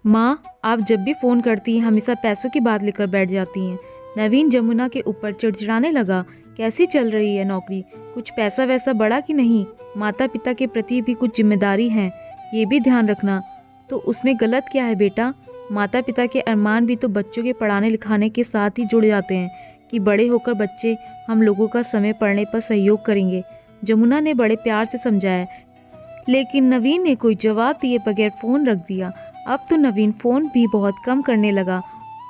माँ, आप जब भी फ़ोन करती हैं हमेशा पैसों की बात लेकर बैठ जाती हैं। नवीन जमुना के ऊपर चिड़चिड़ाने लगा। कैसी चल रही है नौकरी? कुछ पैसा वैसा बढ़ा कि नहीं? माता पिता के प्रति भी कुछ जिम्मेदारी है, ये भी ध्यान रखना। तो उसमें गलत क्या है बेटा? माता पिता के अरमान भी तो बच्चों के पढ़ाने लिखाने के साथ ही जुड़ जाते हैं कि बड़े होकर बच्चे हम लोगों का समय पढ़ने पर सहयोग करेंगे। जमुना ने बड़े प्यार से समझाया, लेकिन नवीन ने कोई जवाब दिए बगैर फ़ोन रख दिया। अब तो नवीन फ़ोन भी बहुत कम करने लगा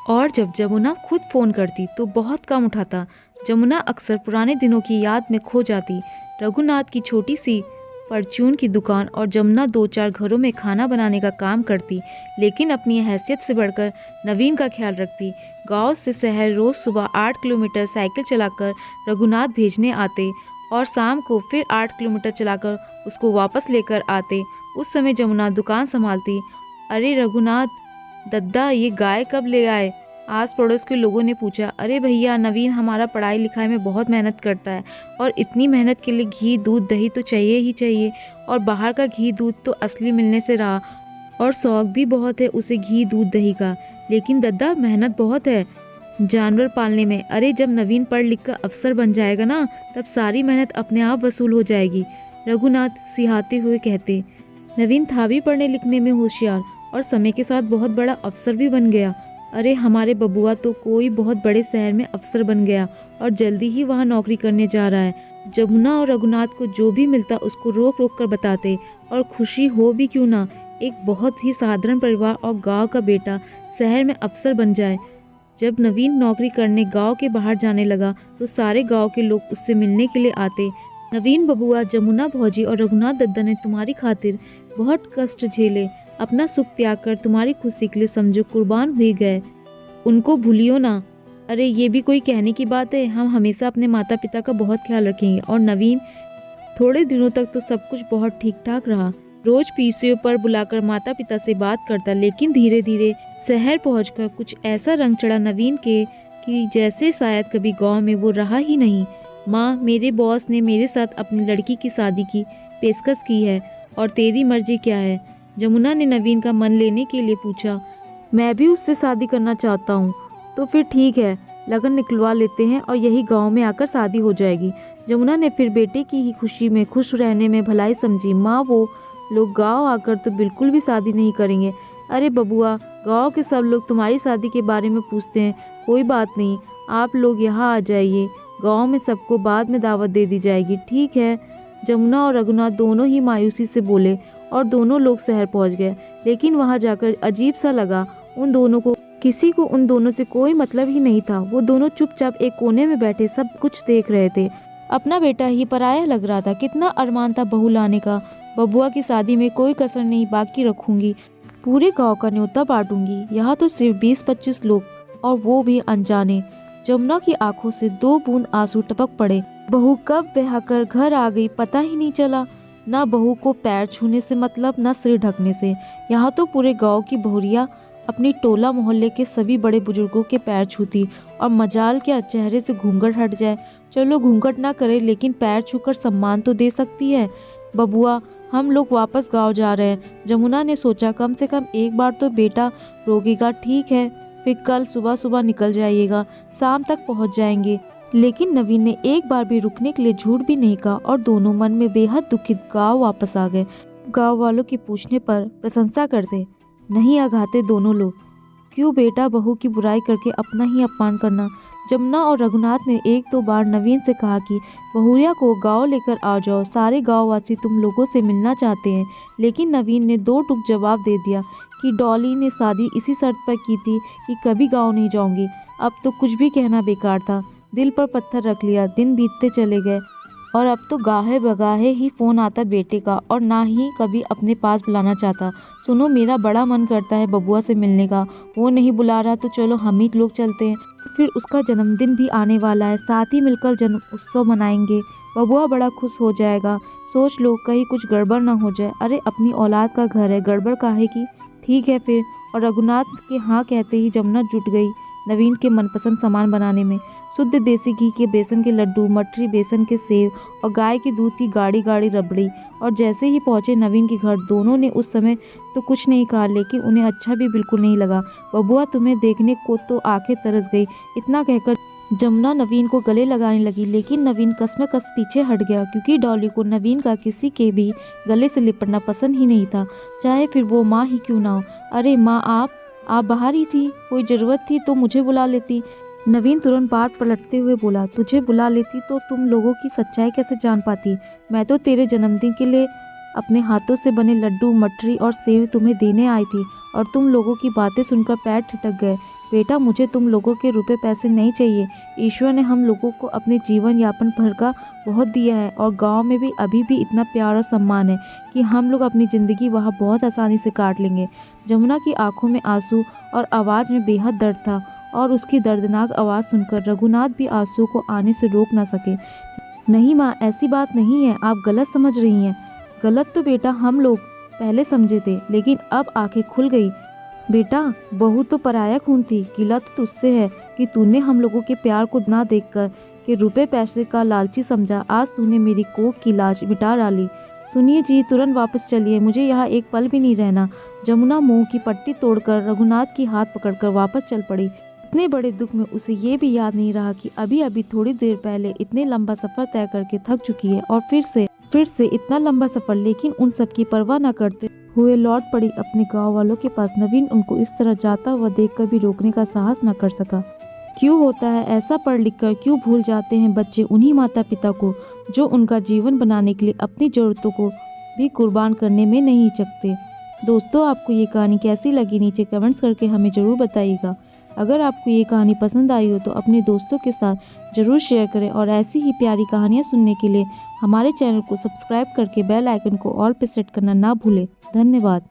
और जब जमुना खुद फ़ोन करती तो बहुत कम उठाता। जमुना अक्सर पुराने दिनों की याद में खो जाती। रघुनाथ की छोटी सी परचून की दुकान और जमुना 2-4 घरों में खाना बनाने का काम करती, लेकिन अपनी हैसियत से बढ़कर नवीन का ख्याल रखती। गांव से शहर रोज़ सुबह 8 किलोमीटर साइकिल चलाकर रघुनाथ भेजने आते और शाम को फिर 8 किलोमीटर चलाकर उसको वापस लेकर आते। उस समय जमुना दुकान संभालती। अरे रघुनाथ दद्दा, ये गाय कब ले आए? आस पड़ोस के लोगों ने पूछा। अरे भैया, नवीन हमारा पढ़ाई लिखाई में बहुत मेहनत करता है और इतनी मेहनत के लिए घी दूध दही तो चाहिए ही चाहिए, और बाहर का घी दूध तो असली मिलने से रहा, और शौक भी बहुत है उसे घी दूध दही का। लेकिन दद्दा, मेहनत बहुत है जानवर पालने में। अरे जब नवीन पढ़ लिख कर अफसर बन जाएगा ना, तब सारी मेहनत अपने आप वसूल हो जाएगी, रघुनाथ सिहाते हुए कहते। नवीन था भी पढ़ने लिखने में होशियार और समय के साथ बहुत बड़ा अफसर भी बन गया। अरे हमारे बबुआ तो कोई बहुत बड़े शहर में अफसर बन गया और जल्दी ही वहाँ नौकरी करने जा रहा है। जमुना और रघुनाथ को जो भी मिलता उसको रोक रोक कर बताते, और खुशी हो भी क्यों ना, एक बहुत ही साधारण परिवार और गांव का बेटा शहर में अफसर बन जाए। जब नवीन नौकरी करने गांव के बाहर जाने लगा तो सारे गांव के लोग उससे मिलने के लिए आते। नवीन बबुआ, जमुना भौजी और रघुनाथ दद्दा ने तुम्हारी खातिर बहुत कष्ट झेले, अपना सुख त्याग कर तुम्हारी खुशी के लिए समझो कुर्बान हुए गए। उनको भूलियो ना। अरे ये भी कोई कहने की बात है? हम हमेशा अपने माता पिता का बहुत ख्याल रखेंगे। और नवीन, थोड़े दिनों तक तो सब कुछ बहुत ठीक ठाक रहा। रोज पीसीओ पर बुलाकर माता पिता से बात करता, लेकिन धीरे धीरे शहर पहुंचकर कुछ ऐसा रंग चढ़ा नवीन के कि जैसे शायद कभी गांव में वो रहा ही नहीं। माँ, मेरे बॉस ने मेरे साथ अपनी लड़की की शादी की पेशकश की है, और तेरी मर्जी क्या है? जमुना ने नवीन का मन लेने के लिए पूछा। मैं भी उससे शादी करना चाहता हूँ। तो फिर ठीक है, लगन निकलवा लेते हैं और यही गांव में आकर शादी हो जाएगी। जमुना ने फिर बेटे की ही खुशी में खुश रहने में भलाई समझी। माँ, वो लोग गांव आकर तो बिल्कुल भी शादी नहीं करेंगे। अरे बबुआ, गांव के सब लोग तुम्हारी शादी के बारे में पूछते हैं। कोई बात नहीं, आप लोग यहाँ आ जाइए, गांव में सबको बाद में दावत दे दी जाएगी। ठीक है? जमुना और रघुनाथ दोनों ही मायूसी से बोले और दोनों लोग शहर पहुंच गए। लेकिन वहां जाकर अजीब सा लगा। उन दोनों को किसी को उन दोनों से कोई मतलब ही नहीं था। वो दोनों चुपचाप एक कोने में बैठे सब कुछ देख रहे थे। अपना बेटा ही पराया लग रहा था। कितना अरमान था बहू लाने का। बबुआ की शादी में कोई कसर नहीं बाकी रखूंगी, पूरे गांव का न्योता बांटूंगी। यहाँ तो सिर्फ 20-25 लोग, और वो भी अनजाने। जमुना की आंखों से 2 बूंद आंसू टपक पड़े। बहू कब बहाकर घर आ गई पता ही नहीं चला। ना बहू को पैर छूने से मतलब, ना सिर ढकने से। यहाँ तो पूरे गांव की बहुरिया अपनी टोला मोहल्ले के सभी बड़े बुजुर्गों के पैर छूती, और मजाल क्या चेहरे से घूंघट हट जाए। चलो घूंघट ना करे, लेकिन पैर छूकर सम्मान तो दे सकती है। बबुआ, हम लोग वापस गांव जा रहे हैं। जमुना ने सोचा, कम से कम एक बार तो बेटा रोकेगा। ठीक है, फिर कल सुबह सुबह निकल जाइएगा, शाम तक पहुंच जाएंगे। लेकिन नवीन ने एक बार भी रुकने के लिए झूठ भी नहीं कहा, और दोनों मन में बेहद दुखित गांव वापस आ गए। गांव वालों के पूछने पर प्रशंसा करते नहीं आघाते दोनों लोग। क्यों बेटा बहू की बुराई करके अपना ही अपमान करना। जमुना और रघुनाथ ने 1-2 बार नवीन से कहा कि बहुरिया को गांव लेकर आ जाओ, सारे गांववासी तुम लोगों से मिलना चाहते हैं। लेकिन नवीन ने 2 टूक जवाब दे दिया कि डॉली ने शादी इसी शर्त पर की थी कि कभी गाँव नहीं जाऊंगी। अब तो कुछ भी कहना बेकार था। दिल पर पत्थर रख लिया। दिन बीतते चले गए और अब तो गाहे बगाहे ही फ़ोन आता बेटे का, और ना ही कभी अपने पास बुलाना चाहता। सुनो, मेरा बड़ा मन करता है बबुआ से मिलने का। वो नहीं बुला रहा तो चलो हम ही लोग चलते हैं। फिर उसका जन्मदिन भी आने वाला है, साथ ही मिलकर जन्म उत्सव मनाएंगे। बबुआ बड़ा खुश हो जाएगा। सोच लो, कहीं कुछ गड़बड़ ना हो जाए। अरे अपनी औलाद का घर है, गड़बड़ काहे की। ठीक है फिर। और रघुनाथ के हाँ कहते ही जमुना जुट गई। नवीन के मनपसंद सामान बनाने में। शुद्ध देसी घी के बेसन के लड्डू, मठरी बेसन के सेव और गाय के दूध की गाढ़ी गाढ़ी रबड़ी। और जैसे ही पहुंचे नवीन के घर, दोनों ने उस समय तो कुछ नहीं कहा, लेकिन उन्हें अच्छा भी बिल्कुल नहीं लगा। बबुआ, तुम्हें देखने को तो आंखें तरस गई। इतना कहकर जमुना नवीन को गले लगाने लगी, लेकिन नवीन कसमकस पीछे हट गया, क्योंकि डॉली को नवीन का किसी के भी गले से लिपटना पसंद ही नहीं था, चाहे फिर वो माँ ही क्यों ना हो। अरे माँ, आप बाहर ही थी, कोई ज़रूरत थी तो मुझे बुला लेती। नवीन तुरंत बात पलटते हुए बोला, तुझे बुला लेती तो तुम लोगों की सच्चाई कैसे जान पाती। मैं तो तेरे जन्मदिन के लिए अपने हाथों से बने लड्डू, मठरी और सेव तुम्हें देने आई थी, और तुम लोगों की बातें सुनकर पैर ठिठक गए। बेटा, मुझे तुम लोगों के रुपए पैसे नहीं चाहिए। ईश्वर ने हम लोगों को अपने जीवन यापन भर का बहुत दिया है, और गांव में भी अभी भी इतना प्यार और सम्मान है कि हम लोग अपनी ज़िंदगी वहाँ बहुत आसानी से काट लेंगे। जमुना की आंखों में आंसू और आवाज़ में बेहद दर्द था, और उसकी दर्दनाक आवाज़ सुनकर रघुनाथ भी आंसू को आने से रोक ना सके। नहीं माँ, ऐसी बात नहीं है, आप गलत समझ रही हैं। गलत तो बेटा हम लोग पहले समझे थे, लेकिन अब आंखें खुल गई। बेटा, बहू तो पराया खून थी। गिला तो तुझसे है कि तूने हम लोगों के प्यार को ना देखकर कि रुपए पैसे का लालची समझा। आज तूने मेरी कोख की लाज मिटा डाली। सुनिए जी, तुरंत वापस चलिए, मुझे यहाँ एक पल भी नहीं रहना। जमुना मुंह की पट्टी तोड़कर रघुनाथ की हाथ पकड़कर वापस चल पड़ी। इतने बड़े दुख में उसे ये भी याद नहीं रहा कि अभी अभी थोड़ी देर पहले इतने लंबा सफर तय करके थक चुकी है, और फिर से इतना लंबा सफर। लेकिन उन सब की परवाह न करते हुए लौट पड़ी अपने गांव वालों के पास। नवीन उनको इस तरह जाता हुआ देखकर भी रोकने का साहस न कर सका। क्यों होता है ऐसा? पढ़ लिख कर क्यों भूल जाते हैं बच्चे उन्हीं माता पिता को जो उनका जीवन बनाने के लिए अपनी जरूरतों को भी कुर्बान करने में नहीं हिचकते। दोस्तों, आपको ये कहानी कैसी लगी नीचे कमेंट्स करके हमें ज़रूर बताइएगा। अगर आपको ये कहानी पसंद आई हो तो अपने दोस्तों के साथ ज़रूर शेयर करें, और ऐसी ही प्यारी कहानियाँ सुनने के लिए हमारे चैनल को सब्सक्राइब करके बेल आइकन को ऑल पे सेट करना ना भूलें। धन्यवाद।